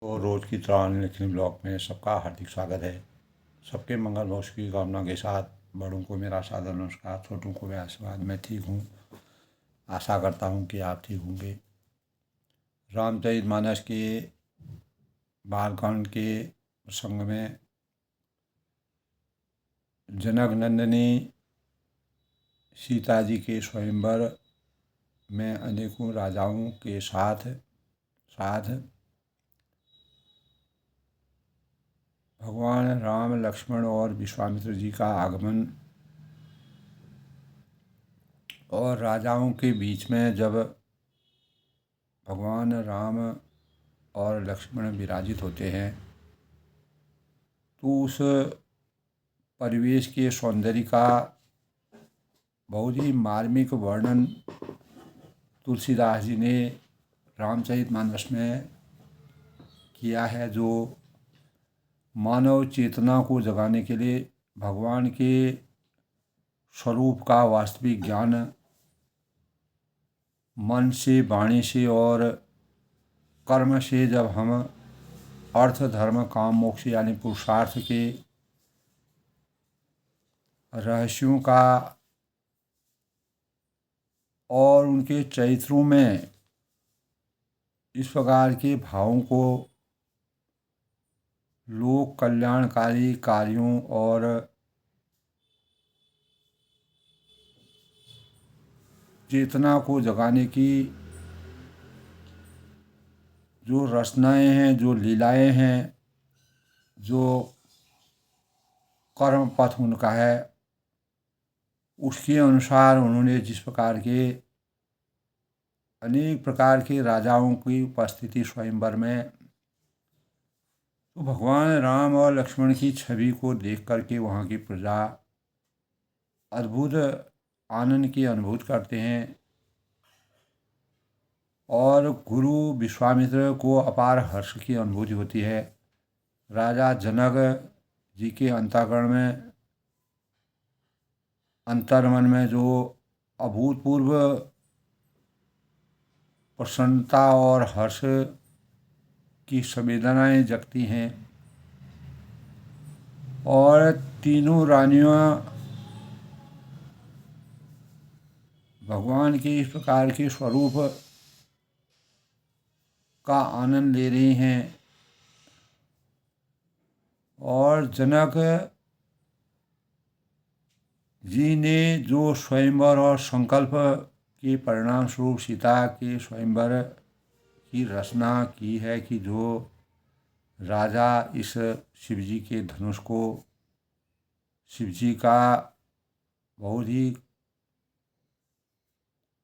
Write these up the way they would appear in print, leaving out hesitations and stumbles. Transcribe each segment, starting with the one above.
तो रोज़ की तरह लिखनी ब्लॉग में सबका हार्दिक स्वागत है। सबके मंगल भविष्य की कामना के साथ बड़ों को मेरा सादर नमस्कार, छोटों को मेरा आशीर्वाद। मैं ठीक हूँ, आशा करता हूँ कि आप ठीक होंगे। रामचरितमानस के बालकांड के प्रसंग में जनक नंदिनी सीता जी के स्वयंवर में अनेकों राजाओं के साथ साथ भगवान राम, लक्ष्मण और विश्वामित्र जी का आगमन और राजाओं के बीच में जब भगवान राम और लक्ष्मण विराजित होते हैं तो उस परिवेश के सौंदर्य का बहुत ही मार्मिक वर्णन तुलसीदास जी ने रामचरितमानस में किया है, जो मानव चेतना को जगाने के लिए भगवान के स्वरूप का वास्तविक ज्ञान मन से, वाणी से और कर्म से जब हम अर्थ, धर्म, काम, मोक्ष यानी पुरुषार्थ के रहस्यों का और उनके चरित्रों में इस प्रकार के भावों को लोक कल्याणकारी कार्यों और चेतना को जगाने की जो रचनाएं हैं, जो लीलाएं हैं, जो कर्म पथ उनका है, उसके अनुसार उन्होंने जिस प्रकार के अनेक प्रकार के राजाओं की उपस्थिति स्वयंवर में, तो भगवान राम और लक्ष्मण की छवि को देख करके वहाँ की प्रजा अद्भुत आनंद की अनुभूति करते हैं और गुरु विश्वामित्र को अपार हर्ष की अनुभूति होती है। राजा जनक जी के अंतःकरण में, अंतर्मन में जो अभूतपूर्व प्रसन्नता और हर्ष की संवेदनाएं जगती हैं और तीनों रानियां भगवान के इस प्रकार के स्वरूप का आनंद ले रही हैं और जनक जी ने जो स्वयंवर और संकल्प के परिणाम स्वरूप सीता के स्वयंवर की रचना की है कि जो राजा इस शिवजी के धनुष को, शिवजी का बहुत ही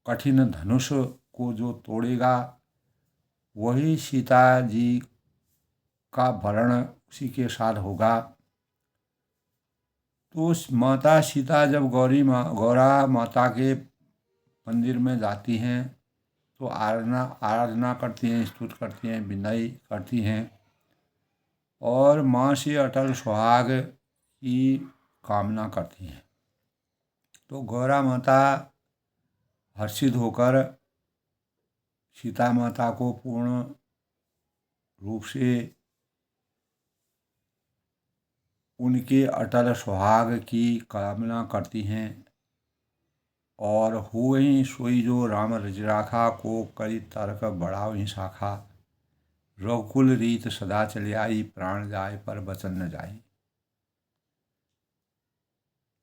कठिन धनुष को जो तोड़ेगा वही सीता जी का वरण उसी के साथ होगा। तो उस माता सीता जब गौरा माता के मंदिर में जाती हैं तो आराधना करती हैं, स्तुति करती हैं, विनय करती हैं और माँ से अटल सुहाग की कामना करती हैं। तो गौरा माता हर्षित होकर सीता माता को पूर्ण रूप से उनके अटल सुहाग की कामना करती हैं और हुई सोई जो राम रजराखा को करी तर्क बढ़ावहि शाखा, रघुकुल रीत सदा चले आई, प्राण जाए पर वचन न जाए।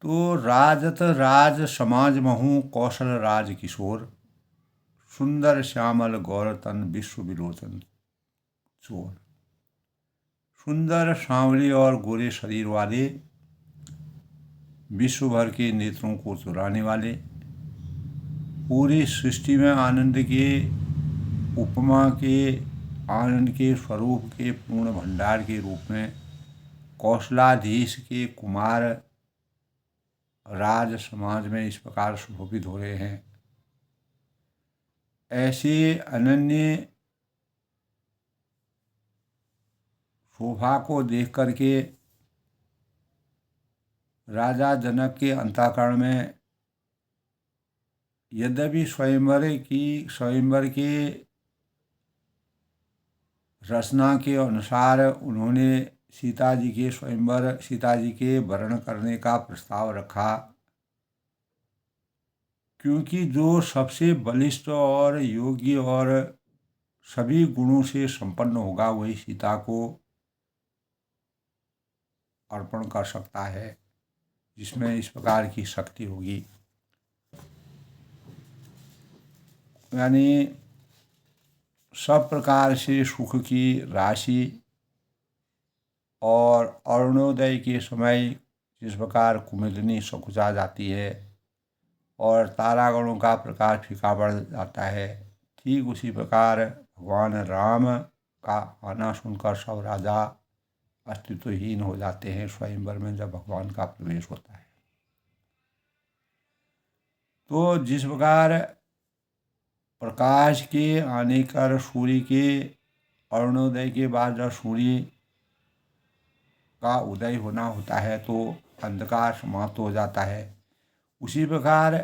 तो राजत राज समाज महु कौशल राज किशोर, सुंदर श्यामल गौरतन विश्व विलोचन चोर। सुंदर सांवरे और गोरे शरीर वाले, विश्व भर के नेत्रों को चुराने वाले, पूरी सृष्टि में आनंद के उपमा के, आनंद के स्वरूप के पूर्ण भंडार के रूप में कौशलाधीश के कुमार राज समाज में इस प्रकार सुशोभित हो रहे हैं। ऐसे अनन्य शोभा को देख करके राजा जनक के अंतःकरण में यद्यपि स्वयंवर के रचना के अनुसार उन्होंने सीता जी के वरण करने का प्रस्ताव रखा, क्योंकि जो सबसे बलिष्ठ और योग्य और सभी गुणों से संपन्न होगा वही सीता को अर्पण कर सकता है, जिसमें इस प्रकार की शक्ति होगी। यानी सब प्रकार से सुख की राशि और अरुणोदय के समय जिस प्रकार कुमुदिनी सकुचा जाती है और तारागणों का प्रकाश फीका पड़ जाता है, ठीक उसी प्रकार भगवान राम का आना सुनकर सब राजा अस्तित्वहीन हो जाते हैं स्वयंवर में जब भगवान का प्रवेश होता है। तो जिस प्रकार प्रकाश के आने कर सूर्य के अरुणोदय के बाद जब सूर्य का उदय होना होता है तो अंधकार समाप्त हो जाता है, उसी प्रकार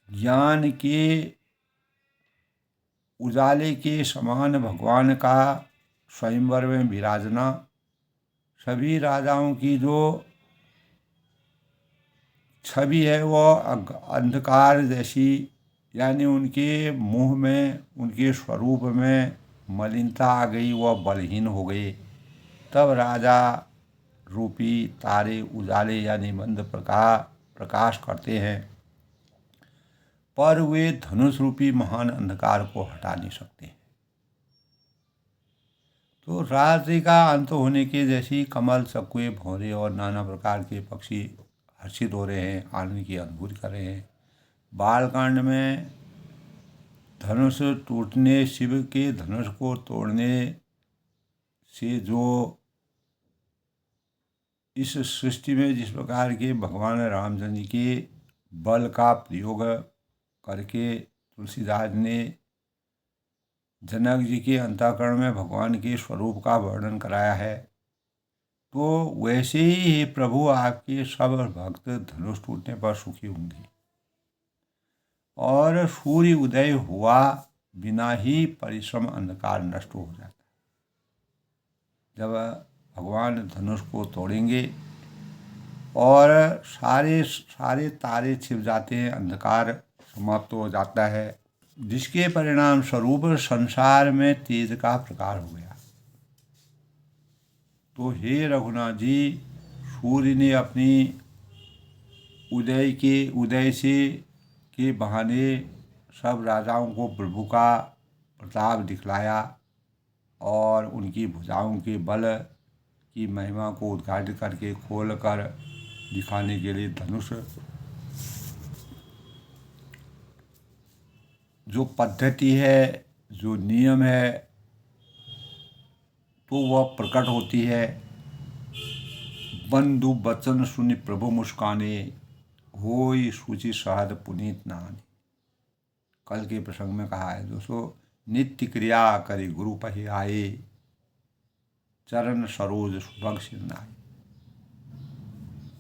ज्ञान के उजाले के समान भगवान का स्वयंवर में विराजना सभी राजाओं की जो छवि है वो अंधकार जैसी, यानी उनके मुंह में उनके स्वरूप में मलिनता आ गई, वह बलहीन हो गए। तब राजा रूपी तारे उजाले यानी मंद प्रकाश करते हैं, पर वे धनुष रूपी महान अंधकार को हटा नहीं सकते। तो रात्रि का अंत होने के जैसी कमल, चकुए, भौरे और नाना प्रकार के पक्षी हर्षित हो रहे हैं, आनंद की अनुभूति कर रहे हैं। बालकांड में धनुष टूटने, शिव के धनुष को तोड़ने से जो इस सृष्टि में जिस प्रकार के भगवान रामचंद्र जी के बल का प्रयोग करके तुलसीदास ने जनक जी के अंतःकरण में भगवान के स्वरूप का वर्णन कराया है, तो वैसे ही प्रभु आपके सब भक्त धनुष टूटने पर सुखी होंगे। और सूर्य उदय हुआ बिना ही परिश्रम अंधकार नष्ट हो जाता है। जब भगवान धनुष को तोड़ेंगे और सारे तारे छिप जाते हैं, अंधकार समाप्त हो जाता है, जिसके परिणाम स्वरूप संसार में तेज का प्रकार हो गया। तो हे रघुनाथ जी, सूर्य ने अपनी उदय से के बहाने सब राजाओं को प्रभु का प्रताप दिखलाया और उनकी भुजाओं के बल की महिमा को उद्घाटित करके खोल कर दिखाने के लिए धनुष जो पद्धति है, जो नियम है, तो वह प्रकट होती है। बंधु बचन सुनि प्रभु मुस्काने, होई सूचि सहद पुनीत नानी। कल के प्रसंग में कहा है दोस्तों, नित्य क्रिया करी गुरु पहि आए, चरण सरोज सुभग सिरनाए।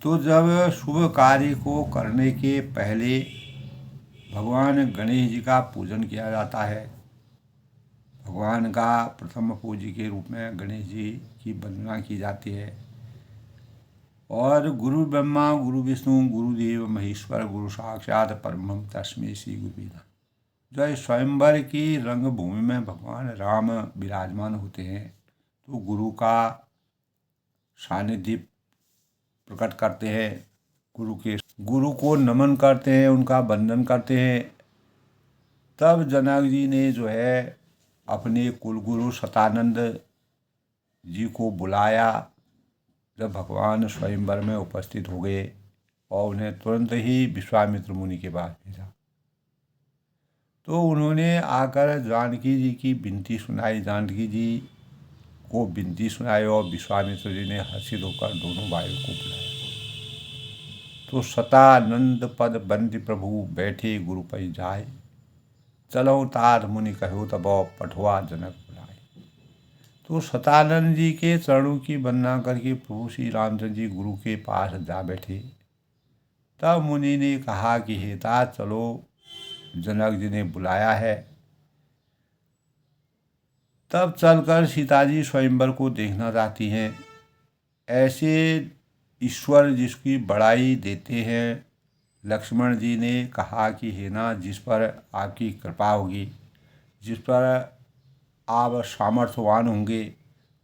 तो जब शुभ कार्य को करने के पहले भगवान गणेश जी का पूजन किया जाता है, भगवान का प्रथम पूज्य के रूप में गणेश जी की वंदना की जाती है, और गुरु ब्रह्मा गुरु विष्णु गुरुदेव महेश्वर गुरु साक्षात परब्रह्म तस्मै श्री गुरुवे नमः। जो स्वयंवर की रंगभूमि में भगवान राम विराजमान होते हैं, तो गुरु का सानिध्य प्रकट करते हैं, गुरु को नमन करते हैं, उनका वंदन करते हैं। तब जनक जी ने जो है अपने कुलगुरु सतानंद जी को बुलाया, जब भगवान स्वयंवर में उपस्थित हो गए, और उन्हें तुरंत ही विश्वामित्र मुनि के पास भेजा। तो उन्होंने आकर जानकी जी की विनती सुनाई, जानकी जी को विनती सुनाई, और विश्वामित्र जी ने हर्षित होकर दोनों भाइयों को बुलाया। तो सतानंद पद बंदी प्रभु बैठे गुरु पै जाए, चलो तात मुनि कहो तब पठवा जनक बुलाए। तो सतानंद जी के चरणों की वंदना करके प्रभु श्री रामचंद्र जी गुरु के पास जा बैठे। तब मुनि ने कहा कि हे तात, चलो जनक जी ने बुलाया है। तब चलकर सीता जी स्वयंवर को देखना चाहती हैं। ऐसे ईश्वर जिसकी बड़ाई देते हैं, लक्ष्मण जी ने कहा कि हे ना, जिस पर आपकी कृपा होगी, जिस पर आप सामर्थ्यवान होंगे,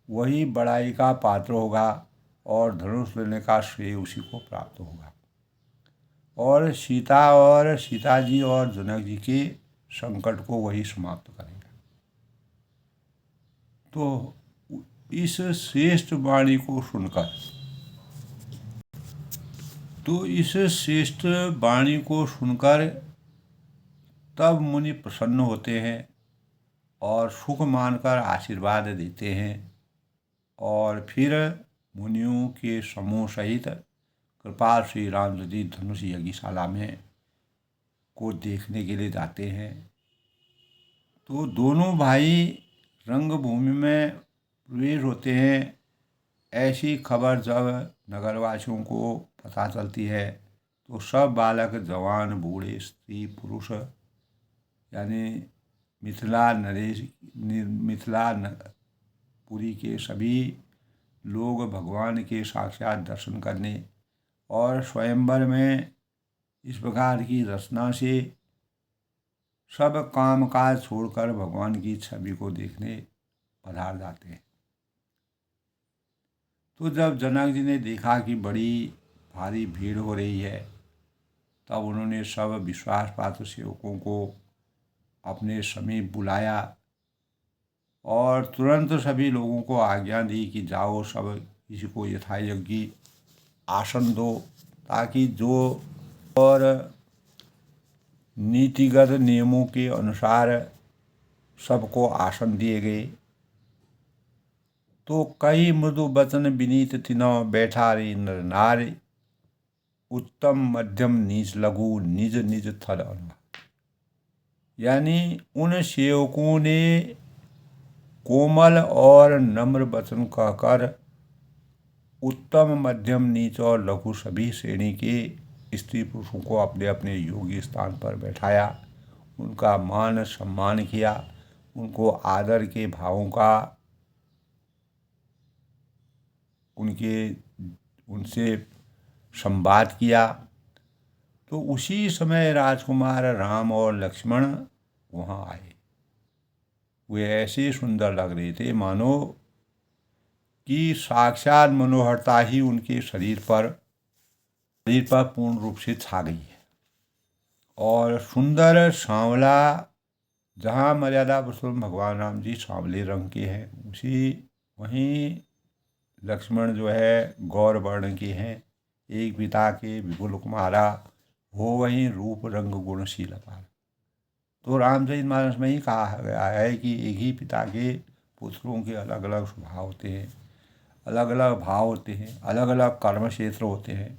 वही बड़ाई का पात्र होगा और धनुष लेने का श्रेय उसी को प्राप्त होगा और सीता जी और जनक जी के संकट को वही समाप्त करेगा। तो इस श्रेष्ठ वाणी को सुनकर तब मुनि प्रसन्न होते हैं और सुख मानकर आशीर्वाद देते हैं और फिर मुनियों के समूह सहित कृपाल श्री रामचंद्र जी धनुष यज्ञशाला में को देखने के लिए जाते हैं। तो दोनों भाई रंगभूमि में प्रवेश होते हैं। ऐसी खबर जब नगरवासियों को पता चलती है तो सब बालक, जवान, बूढ़े, स्त्री, पुरुष यानी पुरी के सभी लोग भगवान के साक्षात दर्शन करने और स्वयंवर में इस प्रकार की रचना से सब काम काज छोड़कर भगवान की छवि को देखने पधार जाते हैं। तो जब जनक जी ने देखा कि बड़ी भारी भीड़ हो रही है, तब उन्होंने सब विश्वास पात्र सेवकों को अपने समीप बुलाया और तुरंत सभी लोगों को आज्ञा दी कि जाओ, सब किसी को यथायोग्य आसन दो, ताकि जो और नीतिगत नियमों के अनुसार सबको आसन दिए गए। तो कई मृदु वचन विनीत तिनौ, बैठा रे नर नारी, उत्तम मध्यम नीच लघु निज निज थल अनुहार। यानी उन सेवकों ने कोमल और नम्र वचन कहकर उत्तम, मध्यम, नीच और लघु सभी श्रेणी के स्त्री पुरुषों को अपने अपने योग्य स्थान पर बैठाया, उनका मान सम्मान किया, उनको आदर के भावों का उनसे संवाद किया। तो उसी समय राजकुमार राम और लक्ष्मण वहाँ आए। वे ऐसे सुंदर लग रहे थे मानो कि साक्षात मनोहरता ही उनके शरीर पर पूर्ण रूप से छा गई है। और सुंदर सांवला, जहाँ मर्यादा पुरुषोत्तम भगवान राम जी सांवले रंग के हैं, वहीं लक्ष्मण जो है गौर वर्ण के हैं। एक पिता के विपुल कुमारा हो, वहीं रूप रंग गुणशील अपार। तो रामचरितमानस में ही कहा गया है कि एक ही पिता के पुत्रों के अलग अलग स्वभाव होते हैं, अलग अलग भाव होते हैं, अलग अलग कर्म क्षेत्र होते हैं।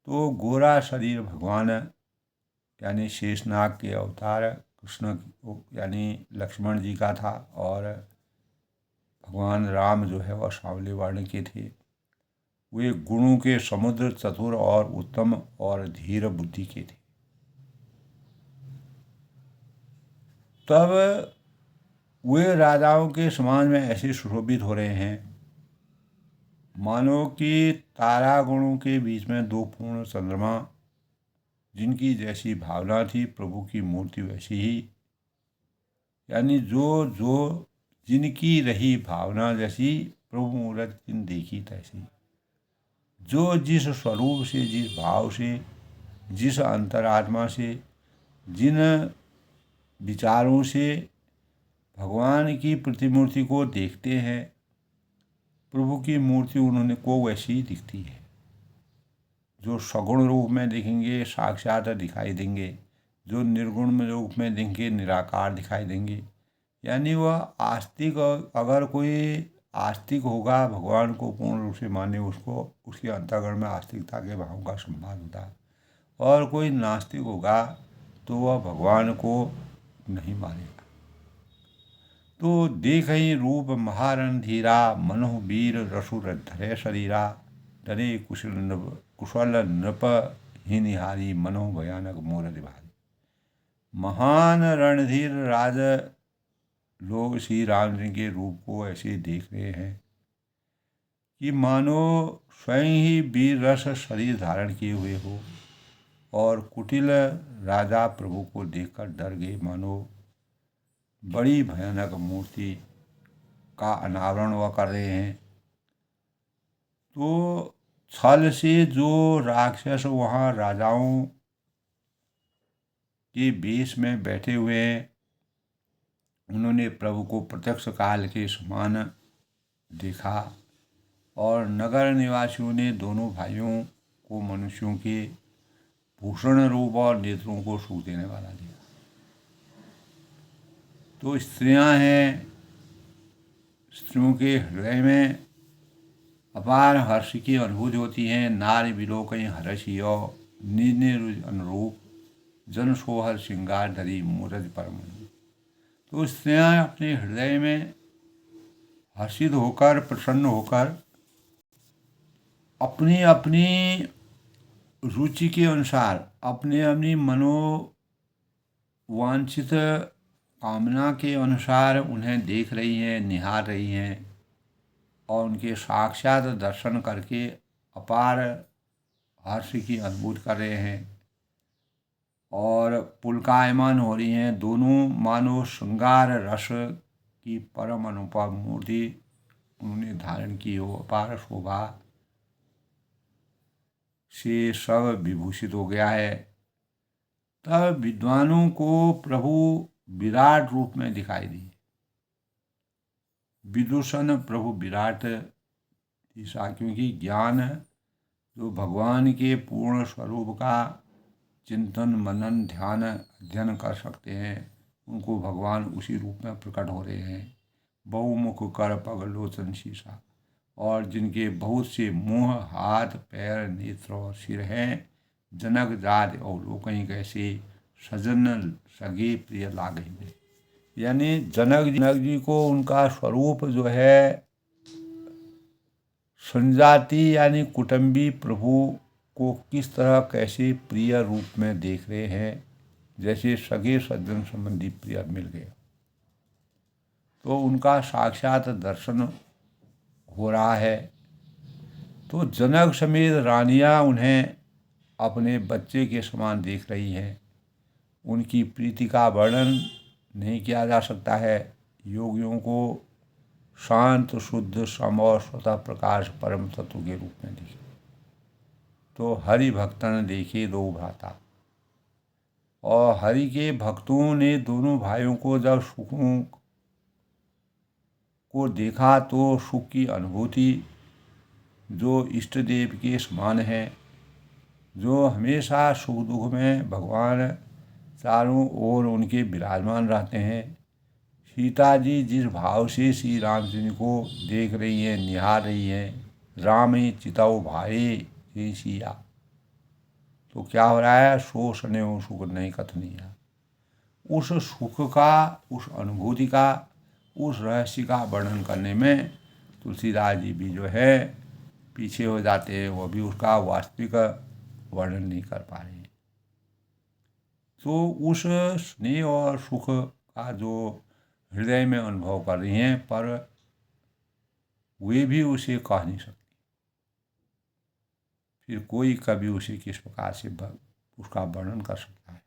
तो गोरा शरीर भगवान यानी शेषनाग के अवतार कृष्ण यानी लक्ष्मण जी का था और भगवान राम जो है वह सांवले वर्ण के थे। वे गुणों के समुद्र, चतुर और उत्तम और धीर बुद्धि के थे। तब वे राजाओं के समाज में ऐसे सुशोभित हो रहे हैं मानो कि तारा गुणों के बीच में दो पूर्ण चंद्रमा, जिनकी जैसी भावना थी प्रभु की मूर्ति वैसी ही, यानी जो जिनकी रही भावना जैसी प्रभु मूर्त जिन देखी तैसी। जो जिस स्वरूप से, जिस भाव से, जिस अंतरात्मा से, जिन विचारों से भगवान की प्रतिमूर्ति को देखते हैं, प्रभु की मूर्ति उन्होंने को वैसी ही दिखती है। जो सगुण रूप में देखेंगे साक्षात दिखाई देंगे, जो निर्गुण में रूप में देखेंगे निराकार दिखाई देंगे। यानी वह आस्तिक, अगर कोई आस्तिक होगा भगवान को पूर्ण रूप से माने, उसको उसके अंतःकरण में आस्तिकता के भावों का संवाद होता है। और कोई नास्तिक होगा तो वह भगवान को नहीं मानेगा। तो देखहि रूप महारणधीरा, मनोह वीर रसुर धरे शरीरा, डरे कुशल नृप ही निहारी, मनोह भयानक मोर भारी। महान रणधीर राज लोग श्री राम जी के रूप को ऐसे देख रहे हैं कि मानो स्वयं ही वीर रस शरीर धारण किए हुए हो, और कुटिल राजा प्रभु को देखकर डर गए, मानो बड़ी भयानक मूर्ति का अनावरण वह कर रहे हैं। तो छल से जो राक्षस वहाँ राजाओं के वेश में बैठे हुए हैं, उन्होंने प्रभु को प्रत्यक्ष काल के समान देखा, और नगर निवासियों ने दोनों भाइयों को मनुष्यों के भूषण रूप और नेत्रों को सुख देने वाला दिया। तो स्त्रियां हैं, स्त्रियों के हृदय में अपार हर्ष की अनुभूति होती है। नारी विलोकई हर्षि और निज निज अनुरूप जन सोहर श्रृंगार धरी मूरज परम। तो स्त्रियां अपने हृदय में हर्षित होकर, प्रसन्न होकर, अपनी अपनी रुचि के अनुसार, अपने अपनी मनोवांछित कामना के अनुसार उन्हें देख रही हैं, निहार रही हैं, और उनके साक्षात दर्शन करके अपार हर्ष की अनुभूति कर रहे हैं और पुलकायमान हो रही हैं। दोनों मानो श्रृंगार रस की परम अनुपम मूर्ति उन्होंने धारण की हो, अपार शोभा से सब विभूषित हो गया है। तब विद्वानों को प्रभु विराट रूप में दिखाई दिए। विदूषण प्रभु विराट ईसा, क्योंकि ज्ञान जो भगवान के पूर्ण स्वरूप का चिंतन, मनन, ध्यान, अध्ययन कर सकते हैं, उनको भगवान उसी रूप में प्रकट हो रहे हैं। बहुमुख कर पग लोचन शीशा, और जिनके बहुत से मुंह, हाथ, पैर, नेत्र और सिर हैं, जनक जात अवलोकन कैसे सजन सगे प्रिय लागे में। यानी जनक जी को उनका स्वरूप जो है संजाति यानी कुटुंबी प्रभु को किस तरह कैसे प्रिय रूप में देख रहे हैं, जैसे सगे सज्जन संबंधी प्रिय मिल गए। तो उनका साक्षात दर्शन हो रहा है। तो जनक समेत रानियां उन्हें अपने बच्चे के समान देख रही हैं। उनकी प्रीति का वर्णन नहीं किया जा सकता है। योगियों को शांत, शुद्ध, सम और स्वतः प्रकाश परम तत्व के रूप में दिखे। तो हरि भक्तन देखे दो भ्राता, और हरि के भक्तों ने दोनों भाइयों को जब सुखों को देखा तो सुख की अनुभूति जो इष्ट देव के समान है, जो हमेशा सुख दुख में भगवान चारों ओर उनके विराजमान रहते हैं। सीता जी जिस भाव से श्री रामचंद्र को देख रही हैं, निहार रही हैं, राम ही चिताओ भाई हे सिया, तो क्या हो रहा है, सो स्नेह सुख नहीं कथनीय। उस सुख का, उस अनुभूति का, उस रहस्य का वर्णन करने में तुलसीदास जी भी जो है पीछे हो जाते हैं, वो भी उसका वास्तविक वर्णन नहीं कर पा रहे हैं। तो उस स्नेह और सुख का जो हृदय में अनुभव कर रही हैं, पर वे भी उसे कह नहीं सकती। फिर कोई कभी उसे किस प्रकार से उसका वर्णन कर सकता है।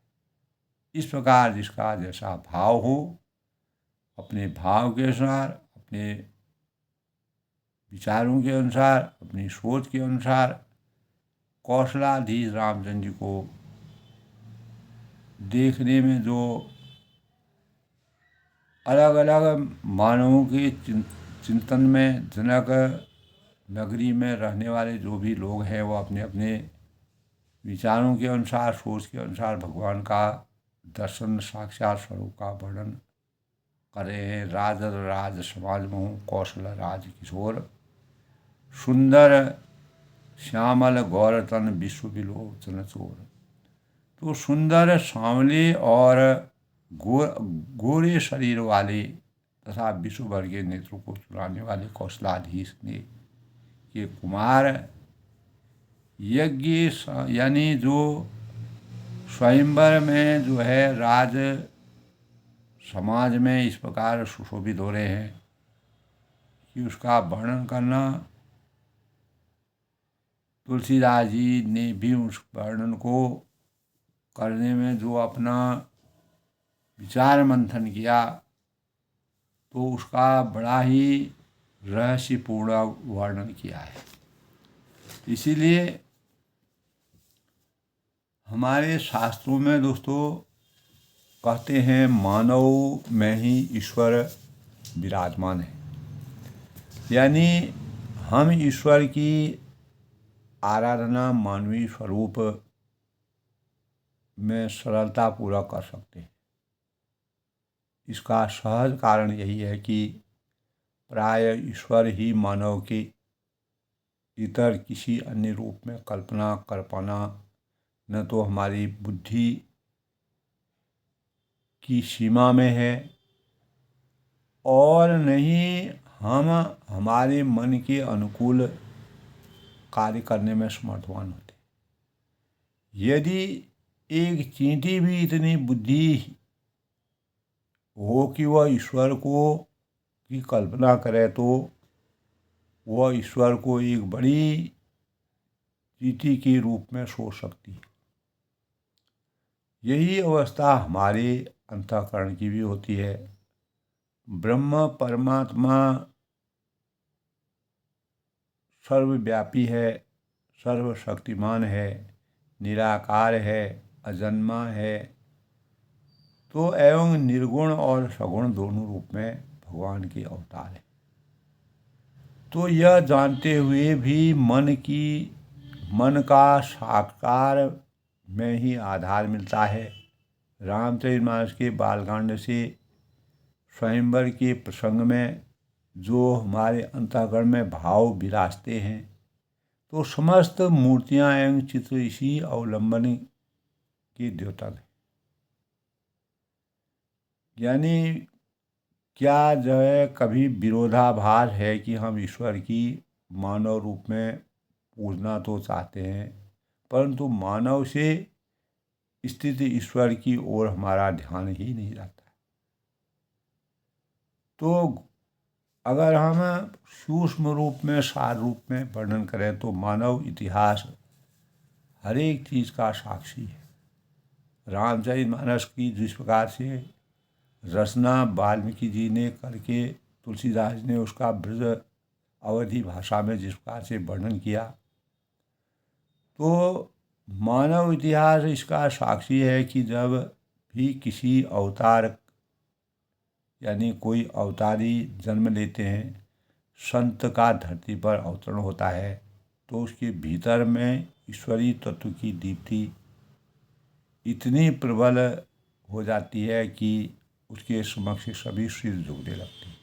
इस प्रकार जिसका जैसा भाव हो, अपने भाव के अनुसार, अपने विचारों के अनुसार, अपनी सोच के अनुसार कौशलाधीश रामचंद्र जी को देखने में जो अलग अलग मानवों के चिंतन में, जनक नगरी में रहने वाले जो भी लोग हैं, वो अपने अपने विचारों के अनुसार, सोच के अनुसार भगवान का दर्शन, साक्षात स्वरूप का वर्णन कर रहे हैं। राज समाज महु कौशल राज किशोर, सुंदर श्यामल गौरतन विश्व विलोचन चोर। तो सुंदर, सांवले और गोरे शरीर वाले तथा विश्व भर के नेत्रों को चुराने वाले कौशलाधीश ने ये कुमार यज्ञ यानी जो स्वयंवर में जो है राज समाज में इस प्रकार सुशोभित हो रहे हैं कि उसका वर्णन करना, तुलसीदास जी ने भी उस वर्णन को करने में जो अपना विचार मंथन किया तो उसका बड़ा ही रहस्यपूर्ण वर्णन किया है। इसीलिए हमारे शास्त्रों में दोस्तों कहते हैं मानव में ही ईश्वर विराजमान है, यानी हम ईश्वर की आराधना मानवीय स्वरूप में सरलतापूर्वक कर सकते हैं। इसका सहज कारण यही है कि प्राय ईश्वर ही मानव के इतर किसी अन्य रूप में कल्पना कर पाना न तो हमारी बुद्धि की सीमा में है और नहीं हम हमारे मन के अनुकूल कार्य करने में समर्थवान होते। यदि एक चींटी भी इतनी बुद्धि हो कि वह ईश्वर को की कल्पना करे तो वह ईश्वर को एक बड़ी चींटी के रूप में सोच सकती है। यही अवस्था हमारे अंतःकरण की भी होती है। ब्रह्म परमात्मा सर्वव्यापी है, सर्वशक्तिमान है, निराकार है, अजन्मा है, तो एवं निर्गुण और सगुण दोनों रूप में भगवान के अवतार है। तो यह जानते हुए भी मन का साकार में ही आधार मिलता है। रामचरितमानस के बालकांड से स्वयंवर के प्रसंग में जो हमारे अंतःकरण में भाव विराजते हैं तो समस्त मूर्तियां एवं चित्र इसी अवलंबन के द्योतक हैं। यानी क्या जो है कभी विरोधाभास है कि हम ईश्वर की मानव रूप में पूजना तो चाहते हैं परंतु मानव से स्थित ईश्वर की ओर हमारा ध्यान ही नहीं रहता। तो अगर हम सूक्ष्म रूप में सार रूप में वर्णन करें तो मानव इतिहास हर एक चीज़ का साक्षी है। रामचरितमानस की जिस प्रकार से रचना वाल्मीकि जी ने करके तुलसीदास ने उसका ब्रज अवधी भाषा में जिस प्रकार से वर्णन किया तो मानव इतिहास इसका साक्षी है कि जब भी किसी अवतार यानी कोई अवतारी जन्म लेते हैं, संत का धरती पर अवतरण होता है तो उसके भीतर में ईश्वरीय तत्व की दीप्ति इतनी प्रबल हो जाती है कि उसके समक्ष सभी सिर झुकने लगते हैं।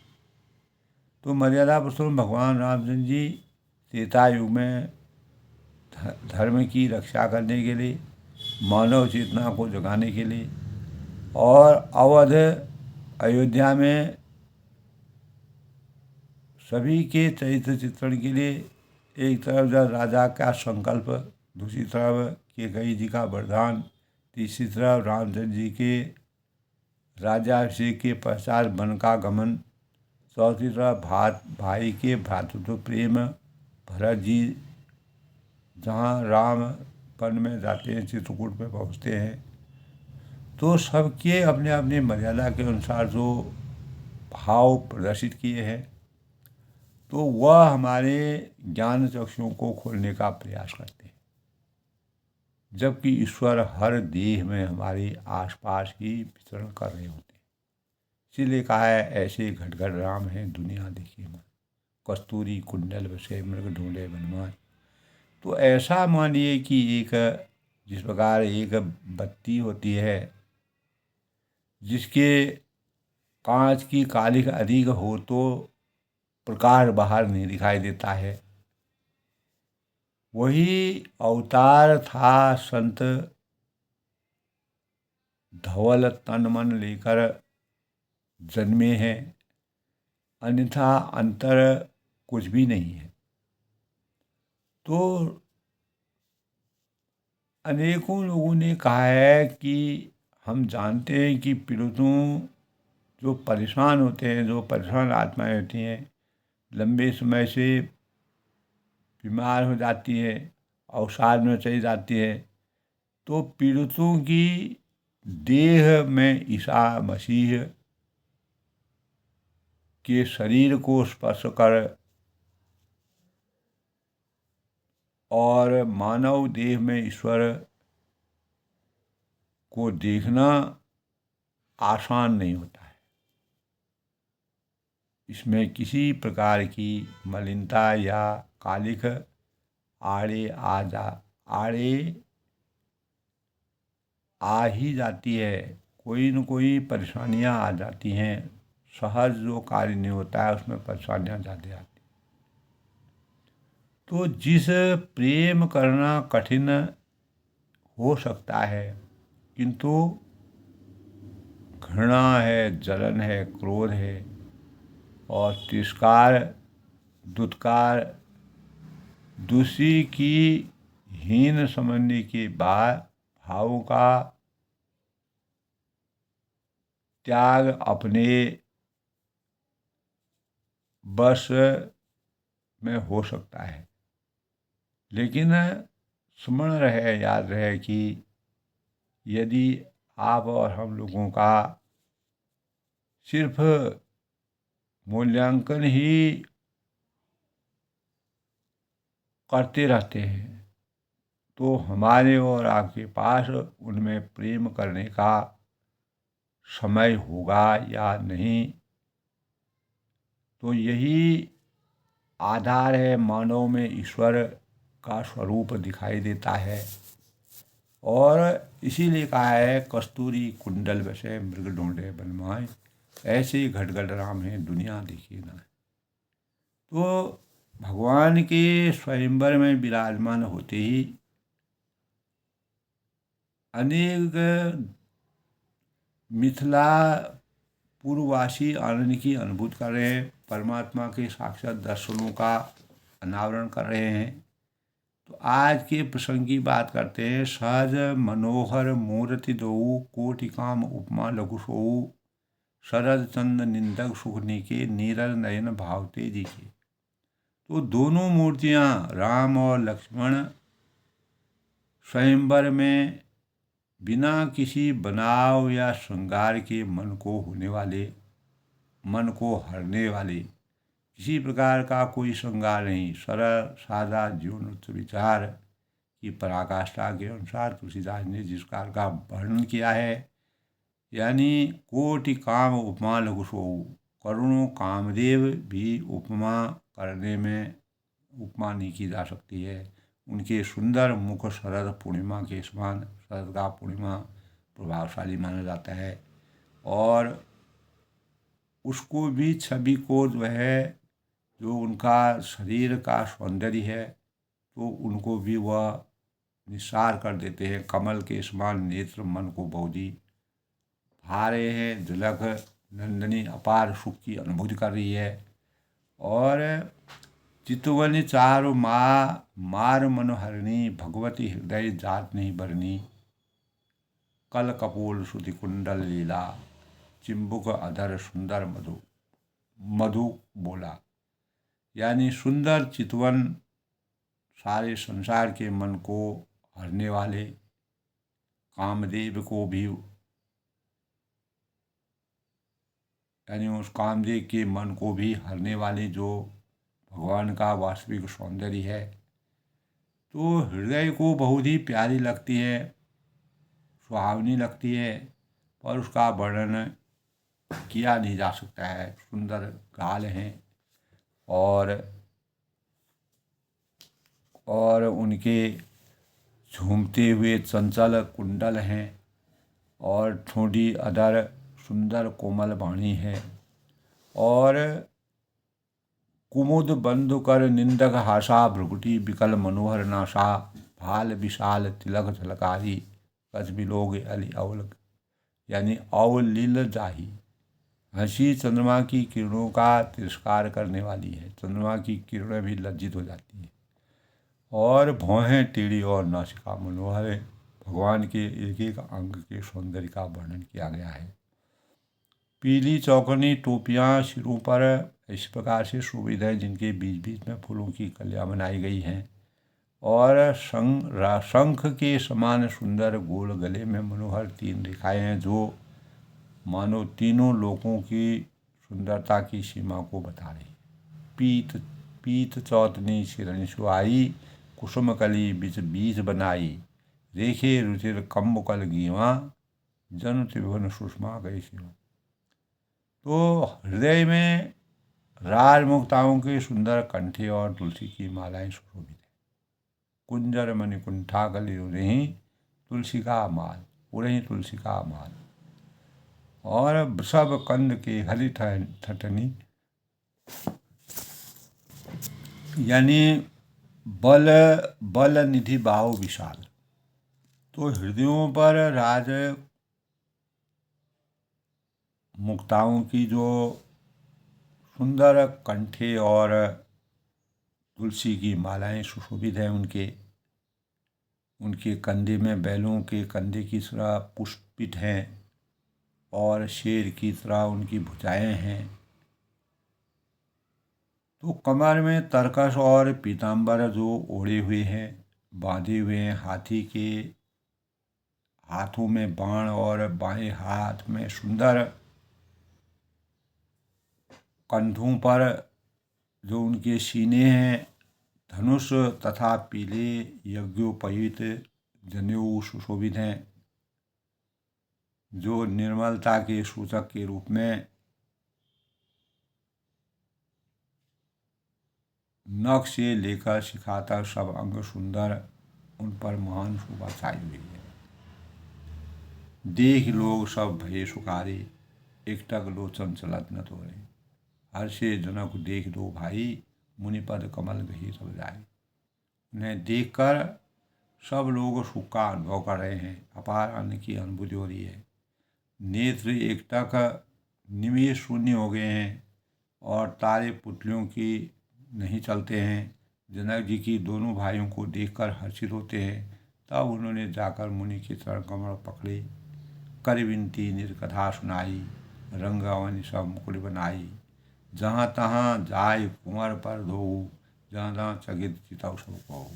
तो मर्यादा पुरुषोत्तम भगवान रामचंद्र जी त्रेता युग में धर्म की रक्षा करने के लिए, मानव चेतना को जगाने के लिए और अवध अयोध्या में सभी के चरित्र चित्रण के लिए एक तरफ जब राजा का संकल्प, दूसरी तरफ कैकेयी जी का वरदान, तीसरी तरफ रामचंद्र जी के राज्याभिषेक के पश्चात वन का गमन, चौथी तरफ भाई के भ्रातृत्व प्रेम, भरत जी जहाँ राम वन में जाते हैं, चित्रकूट में पहुँचते हैं, तो सबके अपने अपने मर्यादा के अनुसार जो भाव प्रदर्शित किए हैं तो वह हमारे ज्ञान चक्षुओं को खोलने का प्रयास करते हैं। जबकि ईश्वर हर देह में हमारे आसपास ही विचरण कर रहे होते हैं। इसीलिए कहा है ऐसे घट घट राम हैं दुनिया देखी मन, कस्तूरी कुंडल बसे मृग ढूंढे बनमान। तो ऐसा मानिए कि एक जिस प्रकार एक बत्ती होती है जिसके कांच की कालिक अधिक हो तो प्रकाश बाहर नहीं दिखाई देता है, वही अवतार था संत धवल तन मन लेकर जन्मे हैं, अन्यथा अंतर कुछ भी नहीं है। तो अनेकों लोगों ने कहा है कि हम जानते हैं कि पीड़ितों जो परेशान होते हैं, जो परेशान आत्माएं होती हैं, लंबे समय से बीमार हो जाती है, अवसाद में चली जाती है, तो पीड़ितों की देह में ईसा मसीह के शरीर को स्पर्श कर और मानव देह में ईश्वर को देखना आसान नहीं होता है। इसमें किसी प्रकार की मलिनता या कालिख आड़े आ ही जाती है। कोई न कोई परेशानियां आ जाती हैं। सहज जो कार्य नहीं होता है उसमें परेशानियां ज़्यादा आती। तो जिस प्रेम करना कठिन हो सकता है, किंतु घृणा है, जलन है, क्रोध है और तिरस्कार, दुत्कार, दूसरी की हीन समझने के बाद भावों का त्याग अपने बस में हो सकता है। लेकिन स्मरण रहे, याद रहे कि यदि आप और हम लोगों का सिर्फ मूल्यांकन ही करते रहते हैं, तो हमारे और आपके पास उनमें प्रेम करने का समय होगा या नहीं। तो यही आधार है, मानव में ईश्वर का स्वरूप दिखाई देता है। और इसीलिए कहा है, कस्तूरी कुंडल बसे मृग ढूंढे बनमाए, ऐसे घटघट राम है दुनिया देखी ना। तो भगवान के स्वयंवर में विराजमान होते ही अनेक मिथिला पूर्ववासी आनंद की अनुभूति कर रहे हैं, परमात्मा के साक्षात दर्शनों का अनावरण कर रहे हैं। तो आज के प्रसंग की बात करते हैं। सहज मनोहर मूर्ति दो कोटि काम उपमा लघु सोऊ, शरद चंद निंदक सुख निके नीरज नयन भावते जी के। तो दोनों मूर्तियां राम और लक्ष्मण स्वयंवर में बिना किसी बनाव या श्रृंगार के मन को हरने वाले, किसी प्रकार का कोई श्रृंगार नहीं, सरल सादा जीवन विचार की पराकाष्ठा के अनुसार तुलसीदास ने जिस काल का वर्णन किया है, यानी कोटि काम उपमा लघु सोऊ, करोड़ों कामदेव भी उपमा करने में उपमा नहीं की जा सकती है। उनके सुंदर मुख शरद पूर्णिमा के समान, शरद का पूर्णिमा प्रभावशाली माना जाता है। और उसको भी छवि को जो है, जो उनका शरीर का सौंदर्य है, तो उनको भी वह निसार कर देते हैं। कमल के समान नेत्र मन को बहुधी भा रहे हैं। झलक नंदनी अपार सुख की अनुभूति कर रही है। और चितवनी चारु मार मनोहरणी, भगवती हृदय जात नहीं बरनी, कल कपोल श्रुति कुंडल लीला, चिंबुक अधर सुंदर मधु बोला। यानी सुंदर चितवन सारे संसार के मन को हरने वाले, कामदेव को भी, यानी उस कामदेव के मन को भी हरने वाले जो भगवान का वास्तविक सौंदर्य है, तो हृदय को बहुत ही प्यारी लगती है, सुहावनी लगती है, पर उसका वर्णन किया नहीं जा सकता है। सुंदर गाल हैं और उनके झूमते हुए चंचल कुंडल हैं और ठोड़ी अधर सुंदर कोमल वाणी है। और कुमुद बंधु कर निंदक हासा, भ्रुकुटी विकल मनोहर नाशा, भाल विशाल तिलक झलकारी, कच बिलोग अली अवल, यानी अवलिल जाही। हंसी चंद्रमा की किरणों का तिरस्कार करने वाली है। चंद्रमा की किरणें भी लज्जित हो जाती हैं। और भौहें टेढ़ी और नासिका मनोहर है। भगवान के एक एक अंग के सौंदर्य का वर्णन किया गया है। पीली चौकनी टोपियाँ सिरों पर इस प्रकार से शोभित हैं, जिनके बीच बीच में फूलों की कलियाँ बनाई गई हैं, और शंख के समान सुंदर गोल गले में मनोहर 3 रेखाएं हैं, जो मानो तीनों लोकों की सुंदरता की सीमा को बता रही। पीत पीत चौतनी सिरनि सुहाई, कुसुम कली बिच बीज बनाई, रेखे रुचिर कम्बकल गीवा, जन त्रिभुवन सुषमा गई शिवा। तो हृदय में राजमुक्ताओं के सुंदर कंठे और तुलसी की मालाएं सुशोभित है। कुंजर मणिकुंठा गली उरही तुलसी का माल, उरही तुलसी का माल, और सब कंद के हरि ठटनी, यानी बल निधि बाहु विशाल। तो हृदयों पर राज मुक्ताओं की जो सुंदर कंठे और तुलसी की मालाएं सुशोभित हैं, उनके कंधे में बैलों के कंधे की तरह पुष्पित हैं, और शेर की तरह उनकी भुजाएं हैं। तो कमर में तरकस और पीताम्बर जो ओढ़े हुए हैं, बांधे हुए हैं, हाथी के हाथों में बाण और बाएं हाथ में सुंदर कंधों पर जो उनके सीने हैं, धनुष तथा पीले यज्ञोपवीत जनेऊ सुशोभित हैं, जो निर्मलता के सूचक के रूप में नख से लेकर शिखा तक सब अंग सुंदर, उन पर महान शोभा छाई हुई है। देख लोग सब भये सुखारे, एकटक लोचन चलत न तोरे, हर्षे जनक देख दो भाई, मुनिपद कमल गही सब जाए। उन्हें देखकर सब लोग सुख का अनुभव कर रहे हैं, अपार अन्न की अनुभूति हो रही है। नेत्र एकटक निमेष शून्य हो गए हैं, और तारे पुतलियों की नहीं चलते हैं। जनक जी की दोनों भाइयों को देखकर हर्षित होते हैं। तब उन्होंने जाकर मुनि के चरण कमल पकड़े, कर विनती निर्कथा सुनाई, रंगावनी सब मुकुट बनाई, जहाँ तहाँ जाय कुंवर पर धो, जहाँ तहाँ चकित चितौ सब कहो।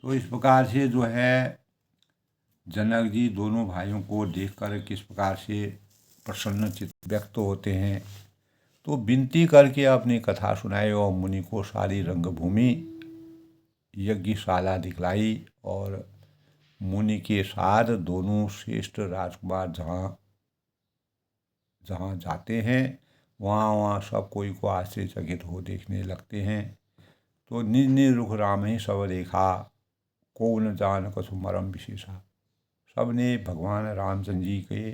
तो इस प्रकार से जो है जनक जी दोनों भाइयों को देखकर किस प्रकार से प्रसन्नचित व्यक्त होते हैं। तो विनती करके अपनी कथा सुनाई और मुनि को सारी रंगभूमि यज्ञशाला दिखलाई, और मुनि के साथ दोनों श्रेष्ठ राजकुमार जहाँ जहाँ जाते हैं, वहाँ सब कोई को आश्चर्यचकित हो देखने लगते हैं। तो निज निज रुख राम ही सब देखा, को न जान कसु मरम विशेषा। सबने भगवान रामचंद्र जी के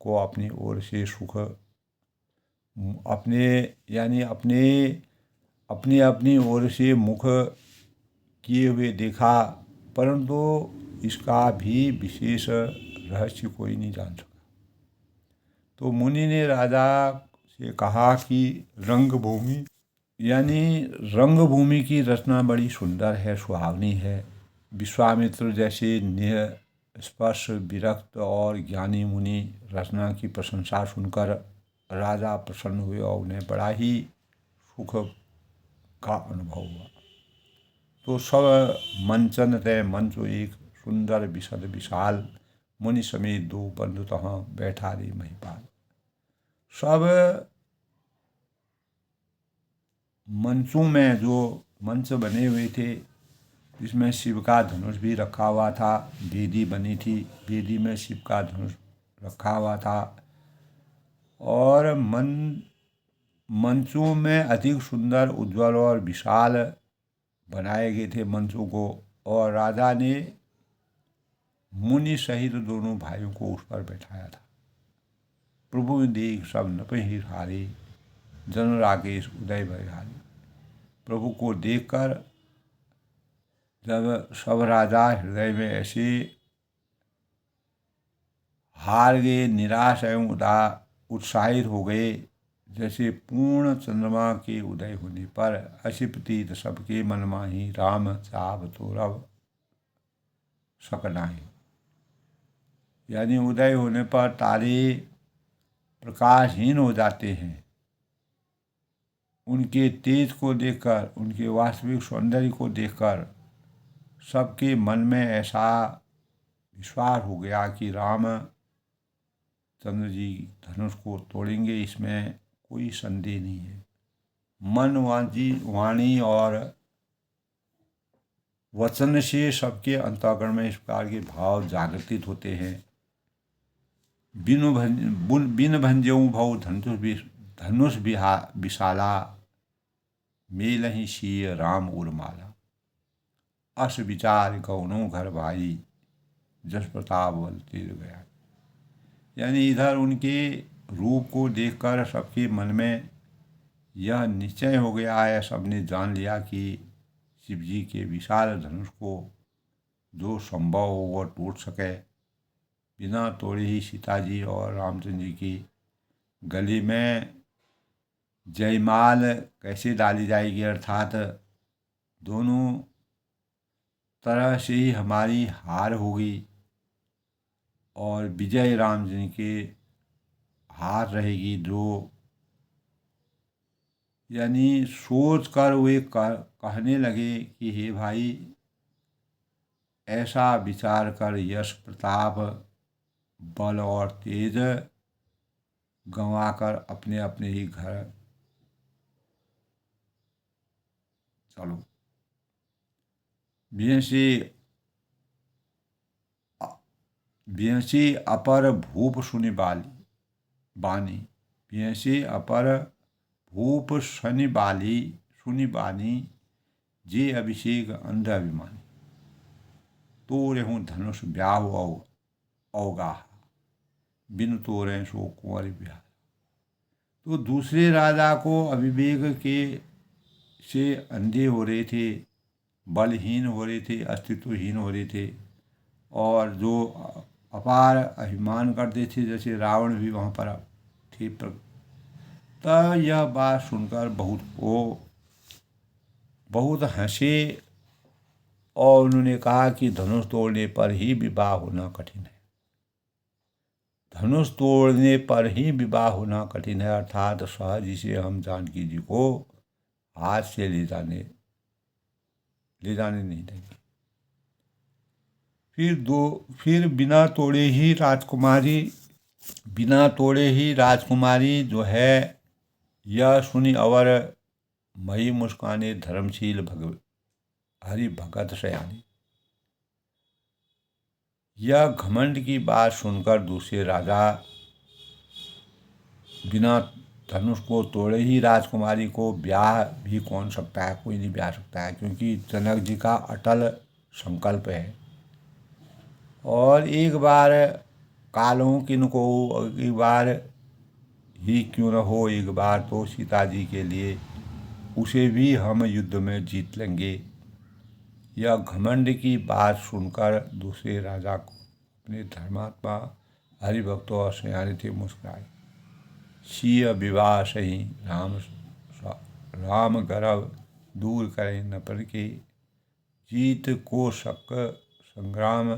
को अपनी ओर से सुख अपने यानी अपनी अपनी ओर से मुख किए हुए देखा, परंतु इसका भी विशेष रहस्य कोई नहीं जान सका। तो मुनि ने राजा से कहा कि रंगभूमि यानी रंगभूमि की रचना बड़ी सुंदर है, सुहावनी है। विश्वामित्र जैसे निस्पर्श विरक्त और ज्ञानी मुनि रचना की प्रशंसा सुनकर राजा प्रसन्न हुए और उन्हें बड़ा ही सुख का अनुभव हुआ। तो सब मंचन तय मंचो एक, सुंदर विशद विशाल, मुनि समेत दो बंधु तहाँ बैठा रे महिपाल। सब मंचों में जो मंच बने हुए थे, इसमें शिव का धनुष भी रखा हुआ था, वेदी बनी थी, वेदी में शिव का धनुष रखा हुआ था, और मंचों में अधिक सुंदर उज्ज्वल और विशाल बनाए गए थे मंचों को। और राजा ने मुनि सहित दोनों भाइयों को उस पर बैठाया था। प्रभु देख सब नपहि हारे, जन राकेश उदय भयहारी। प्रभु को देखकर जब सब राजा हृदय में ऐसे हार गए, निराश एवं उत्साहित हो गए, जैसे पूर्ण चंद्रमा के उदय होने पर असी प्रतीत सबके मन माही, राम चाव तो रव सकनाही। यानी उदय होने पर तारे प्रकाशहीन हो जाते हैं। उनके तेज को देखकर, उनके वास्तविक सौंदर्य को देखकर सबके मन में ऐसा विश्वास हो गया कि रामचंद्र जी धनुष को तोड़ेंगे, इसमें कोई संदेह नहीं है। मन, वाणी और वचन से सबके अंतःकरण में इस प्रकार के भाव जागृत होते हैं। बिन भंजऊ भव धनुष विशाला, मेलहि सिय राम उर्माला। अस विचार गौनो घर भाई, जस प्रताप बल तेज गया। यानी इधर उनके रूप को देखकर सबके मन में यह निश्चय हो गया है, सबने जान लिया कि शिव जी के विशाल धनुष को जो संभव हो वह टूट सके। बिना तोड़े ही सीता जी और रामचंद्र जी की गले में जयमाल कैसे डाली जाएगी, अर्थात दोनों तरह से ही हमारी हार होगी और विजय राम जी के हार रहेगी। जो यानी सोच कर वे कहने लगे कि हे भाई, ऐसा विचार कर यश प्रताप बल और तेज गंवाकर अपने अपने ही घर चलो। बिहसी अपर भूप सुनि बानी, बिहसी अपर भूप सुनि बानी, जे अभिषेक अंध अभिमानी। तोरे हूँ धनुष ब्याह अवगाह, बिन तोरे सो कुंवर ब्याह। तो दूसरे राजा को अविवेक के से अंधे हो रहे थे, बलहीन हो रहे थे, अस्तित्वहीन हो रहे थे, और जो अपार अभिमान करते थे, जैसे रावण भी वहाँ पर थे। तब यह बात सुनकर बहुत हंसे और उन्होंने कहा कि धनुष तोड़ने पर ही विवाह होना कठिन है। धनुष तोड़ने पर ही विवाह होना कठिन है, अर्थात सहज इसे हम जानकी जी को हाथ से ले जाने नहीं देंगे। फिर बिना तोड़े ही राजकुमारी जो है, यह सुनी अवर मई मुस्काने धर्मशील हरि भगत सयानी। यह घमंड की बात सुनकर दूसरे राजा बिना धनुष को तोड़े ही राजकुमारी को ब्याह भी कौन सकता है, कोई नहीं ब्याह सकता है, क्योंकि जनक जी का अटल संकल्प है। और एक बार कालों किनको, एक बार ही क्यों न हो, एक बार तो सीता जी के लिए उसे भी हम युद्ध में जीत लेंगे। यह घमंड की बात सुनकर दूसरे राजा को अपने धर्मात्मा हरिभक्तों और सयाने थे मुस्कुराए। सिय विवाह सही राम गर्भ दूर करें न पर के, जीत को शक संग्राम,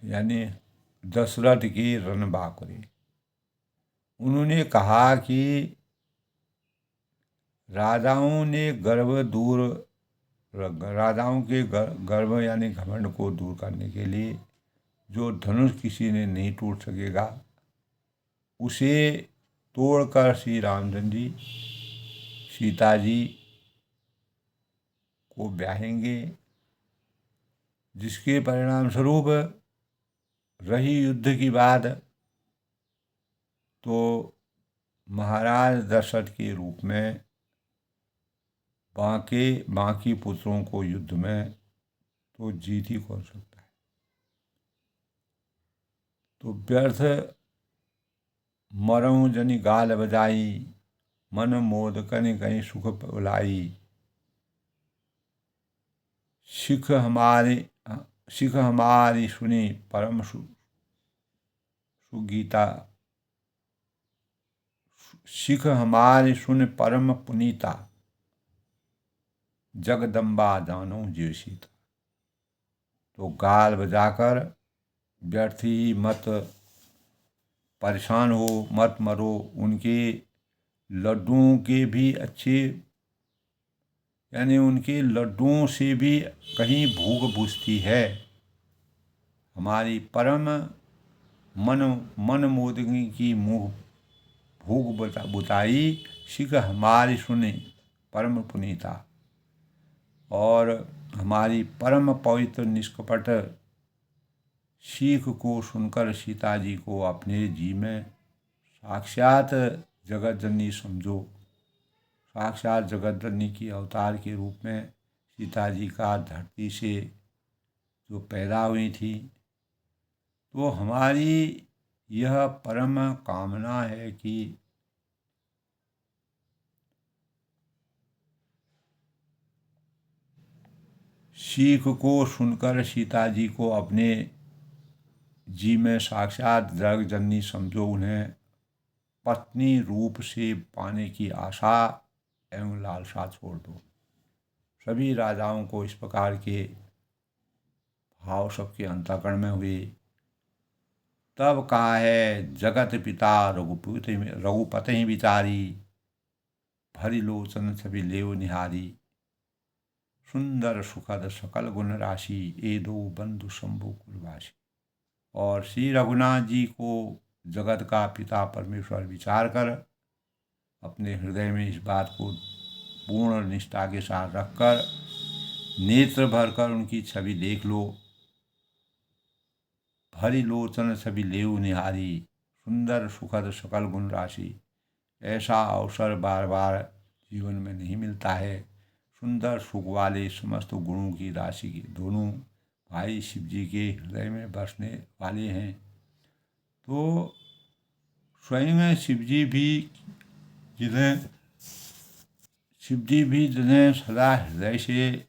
यानी दशरथ की रणबांकुरे। उन्होंने कहा कि राजाओं के गर्व यानी घमंड को दूर करने के लिए जो धनुष किसी ने नहीं टूट सकेगा, उसे तोड़कर श्री रामचंद्र जी सीता जी को ब्याहेंगे, जिसके परिणाम स्वरूप रही युद्ध की बात, तो महाराज दशरथ के रूप में बाकी पुत्रों को युद्ध में तो जीत ही कौन सकता है। तो व्यर्थ मरऊँ जनि गाल बजाई, मन मोद कनि कहीं सुख बुलाई। सिख हमारी सुनी परम सुगीता, सिख हमारी सुन परम पुनीता, जगदम्बा जानो जीव सीता। तो गाल बजाकर व्यर्थ ही मत परेशान हो मत मरो। उनके लड्डुओं के भी अच्छे, यानी उनके लड्डुओं से भी कहीं भूख बुझती है। हमारी परम मन मोदगी की मुँह भूख बुताई, सिख हमारी सुने परम पुनीता। और हमारी परम पवित्र निष्कपट सीख को सुनकर सीता जी को अपने जी में साक्षात जगत जननी समझो। साक्षात जगत जननी की अवतार के रूप में सीता जी का धरती से जो पैदा हुई थी। तो हमारी यह परम कामना है कि सीख को सुनकर सीता जी को अपने जी में साक्षात जगत जननी समझो। उन्हें पत्नी रूप से पाने की आशा एवं लालसा छोड़ दो। सभी राजाओं को इस प्रकार के भाव सबके अंतःकरण में हुए। तब कहा है जगत पिता रघुपति विचारी, भरी लोचन सभी लेव निहारी। सुंदर सुखद सकल गुण राशि, ए दो बंधु शंभु कुलवासी। और श्री रघुनाथ जी को जगत का पिता परमेश्वर विचार कर अपने हृदय में इस बात को पूर्ण निष्ठा के साथ रखकर नेत्र भरकर उनकी छवि देख लो। भरी लोचन सभी लेव निहारी, सुंदर सुखद सकल गुण राशि। ऐसा अवसर बार बार जीवन में नहीं मिलता है। सुंदर सुख वाले समस्त गुणों की राशि के दोनों भाई शिव जी के हृदय में बसने वाले हैं। तो स्वयं शिव जी भी जिन्हें सदा हृदय से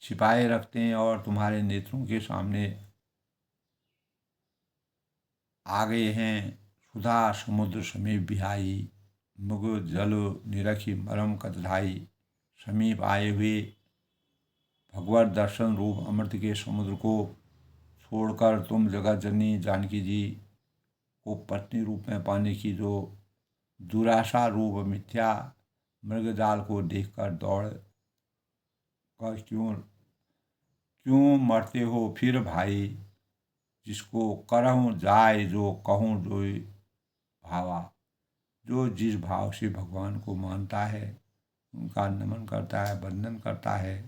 छिपाए रखते हैं और तुम्हारे नेत्रों के सामने आ गए हैं। सुधा समुद्र समीप बिहाई, मुग जल निरखी मरम कतधाई। समीप आए हुए भगवत दर्शन रूप अमृत के समुद्र को छोड़कर तुम जगत जननी जानकी जी को पत्नी रूप में पाने की जो दुराशा रूप मिथ्या मृगजाल को देखकर दौड़ कर क्यों मरते हो फिर भाई। जिसको करहूँ जाए जो कहूँ जो भावा। जो जिस भाव से भगवान को मानता है, उनका नमन करता है, वंदन करता है,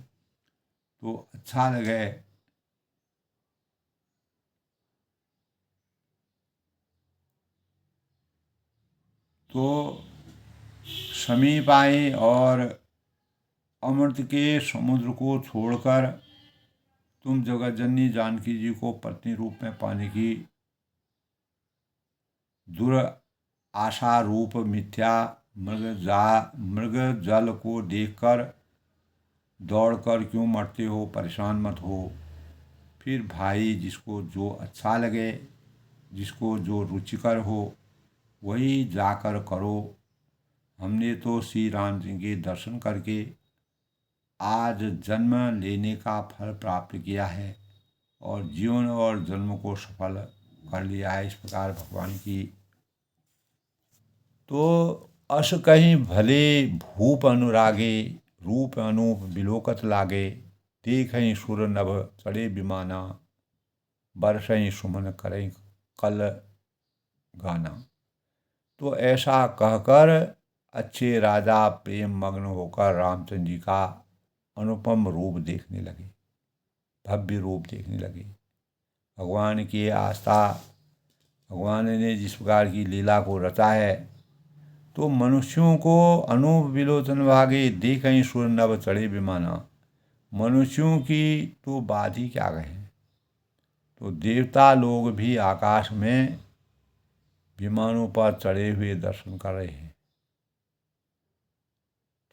तो अच्छा लगे। तो समीप आए और अमृत के समुद्र को छोड़कर तुम जगत जननी जानकी जी को पत्नी रूप में पाने की दुर आशा रूप मिथ्या मृग जल को देखकर दौड़कर क्यों मरते हो, परेशान मत हो। फिर भाई जिसको जो अच्छा लगे, जिसको जो रुचिकर हो, वही जाकर करो। हमने तो श्री राम जी के दर्शन करके आज जन्म लेने का फल प्राप्त किया है और जीवन और जन्म को सफल कर लिया है। इस प्रकार भगवान की तो अस कहीं भले भूप अनुरागे, रूप अनूप बिलोकत लागे। देखहीं सुर नभ चढ़े विमाना, बरसहीं सुमन करें कल गाना। तो ऐसा कहकर अच्छे राजा प्रेम मग्न होकर रामचंद्र जी का अनुपम रूप देखने लगे, भव्य रूप देखने लगे। भगवान की आस्था, भगवान ने जिस प्रकार की लीला को रचा है, तो मनुष्यों को अनूप विलोचन भागे, देखहीं सुर नभ चढ़े विमाना। मनुष्यों की तो बात ही क्या कहें। तो देवता लोग भी आकाश में विमानों पर चढ़े हुए दर्शन कर रहे हैं।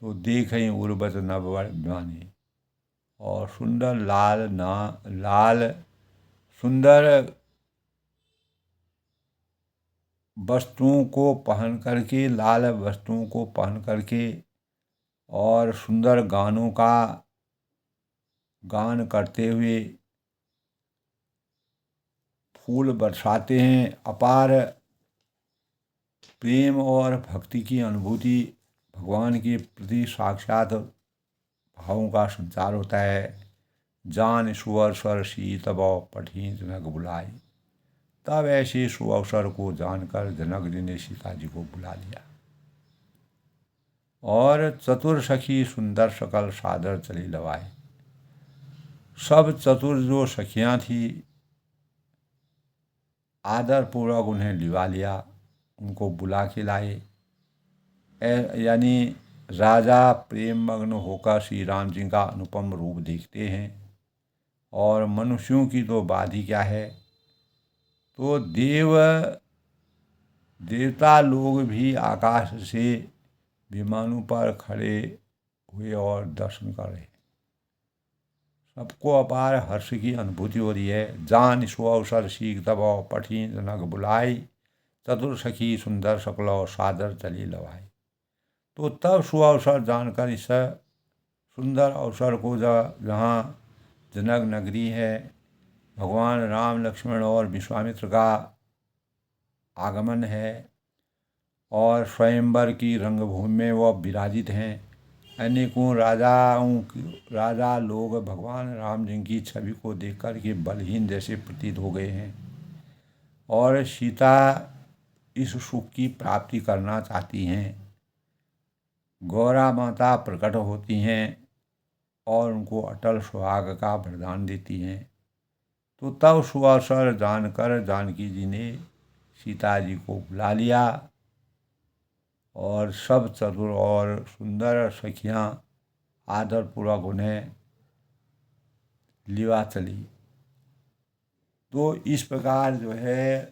तो देखहीं उर्वत नभ विमानी। और सुंदर वस्तुओं को पहन करके, लाल वस्तुओं को पहन करके और सुंदर गानों का गान करते हुए फूल बरसाते हैं। अपार प्रेम और भक्ति की अनुभूति भगवान के प्रति साक्षात भावों का संचार होता है। जान सुअवसर सी तब पठीन जनक बुलाए। तब ऐसे सुअवसर को जानकर जनक जी ने सीता जी को बुला लिया और चतुर सखी सुंदर सकल सादर चली लवाए। सब चतुर जो सखियां थी आदर पूर्वक उन्हें लिवा लिया, उनको बुला के लाए। यानी राजा प्रेम मग्न होकर श्री राम जी का अनुपम रूप देखते हैं। और मनुष्यों की तो बात ही क्या है, तो देवता लोग भी आकाश से विमानों पर खड़े हुए और दर्शन कर रहे। सबको अपार हर्ष की अनुभूति हो रही है। जान सुअवसर सीख तब पठीन जनक बुलाई। चतुर सखी सुंदर सकलो सादर चली लवाई। तो तब सुअवसर जानकर इस सुंदर अवसर को जहाँ जनक नगरी है, भगवान राम लक्ष्मण और विश्वामित्र का आगमन है और स्वयंवर की रंगभूमि में वह विराजित हैं। अनेकों राजा लोग भगवान राम जी की छवि को देखकर के बलहीन जैसे प्रतीत हो गए हैं और सीता इस सुख की प्राप्ति करना चाहती हैं। गौरा माता प्रकट होती हैं और उनको अटल सुहाग का वरदान देती हैं। तो तब सुअवसर जानकर जानकी जी ने सीता जी को बुला लिया और सब चतुर और सुंदर सखियां आदरपूर्वक उन्हें लिवा चली। तो इस प्रकार जो है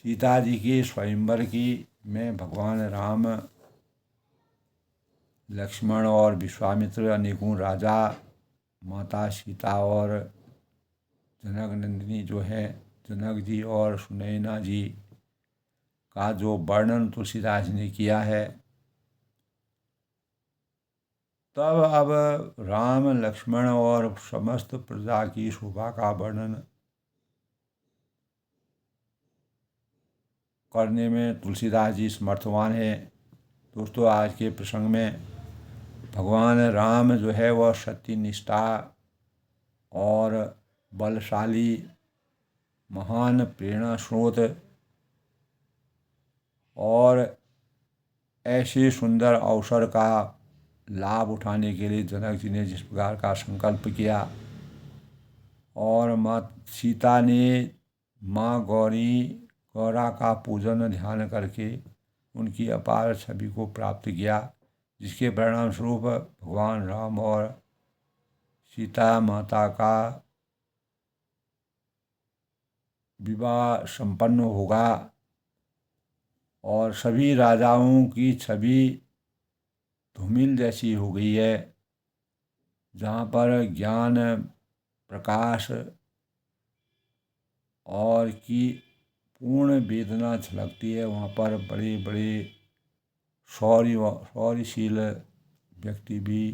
सीता जी के स्वयंवर की में भगवान राम लक्ष्मण और विश्वामित्र अनेकों राजा माता सीता और जनक नंदिनी जो है जनक जी और सुनैना जी का जो वर्णन तुलसीदास ने किया है। तब अब राम लक्ष्मण और समस्त प्रजा की शोभा का वर्णन करने में तुलसीदास जी समर्थवान है। दोस्तों, आज के प्रसंग में भगवान राम जो है वह सत्य निष्ठा और बलशाली महान प्रेरणा स्रोत और ऐसे सुंदर अवसर का लाभ उठाने के लिए जनक जी ने जिस प्रकार का संकल्प किया और माँ सीता ने माँ गौरा का पूजन ध्यान करके उनकी अपार छवि को प्राप्त किया, जिसके परिणाम स्वरूप भगवान राम और सीता माता का विवाह संपन्न होगा और सभी राजाओं की छवि धूमिल जैसी हो गई है। जहाँ पर ज्ञान प्रकाश और की पूर्ण वेदना झलकती है, वहाँ पर बड़े बड़े शौर्यशील व्यक्ति भी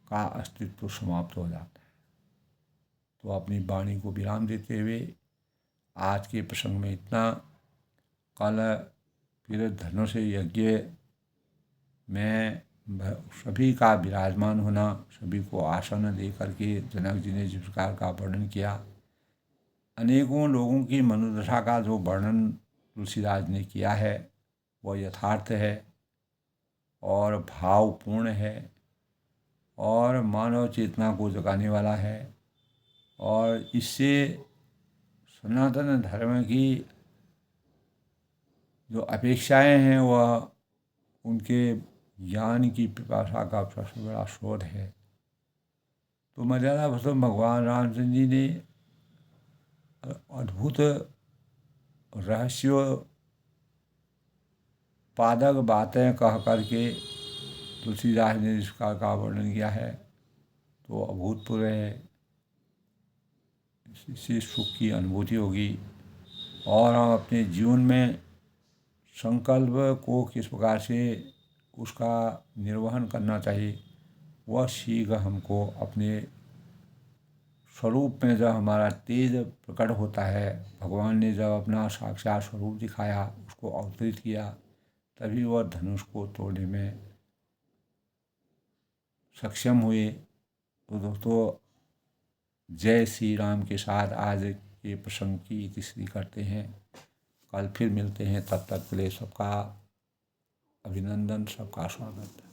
का अस्तित्व समाप्त हो जाता है। तो अपनी वाणी को विराम देते हुए आज के प्रसंग में इतना। कल फिर धनुष यज्ञ में सभी का विराजमान होना, सभी को आसन दे करके जनक जी ने जिस प्रकार का वर्णन किया, अनेकों लोगों की मनोदशा का जो वर्णन तुलसीदास ने किया है वह यथार्थ है और भावपूर्ण है और मानव चेतना को जगाने वाला है और इससे सनातन धर्म की जो अपेक्षाएं हैं वह उनके ज्ञान की पिपासा का सबसे बड़ा स्रोत है। तो मर्यादा पुरुषोत्तम भगवान रामचंद्र जी ने अद्भुत रहस्यों पादक बातें कह करके तुलसीदास ने इसका वर्णन किया है तो अभूतपूर्व है। इससे सुख की अनुभूति होगी और हम अपने जीवन में संकल्प को किस प्रकार से उसका निर्वहन करना चाहिए वह सीख हमको अपने स्वरूप में जब हमारा तेज प्रकट होता है, भगवान ने जब अपना साक्षात स्वरूप दिखाया, उसको अवतरित किया, तभी वह धनुष को तोड़ने में सक्षम हुए। तो दोस्तों, जय श्री राम के साथ आज के प्रसंग की तीसरी करते हैं। कल फिर मिलते हैं, तब तक के लिए सबका अभिनंदन, सबका स्वागत।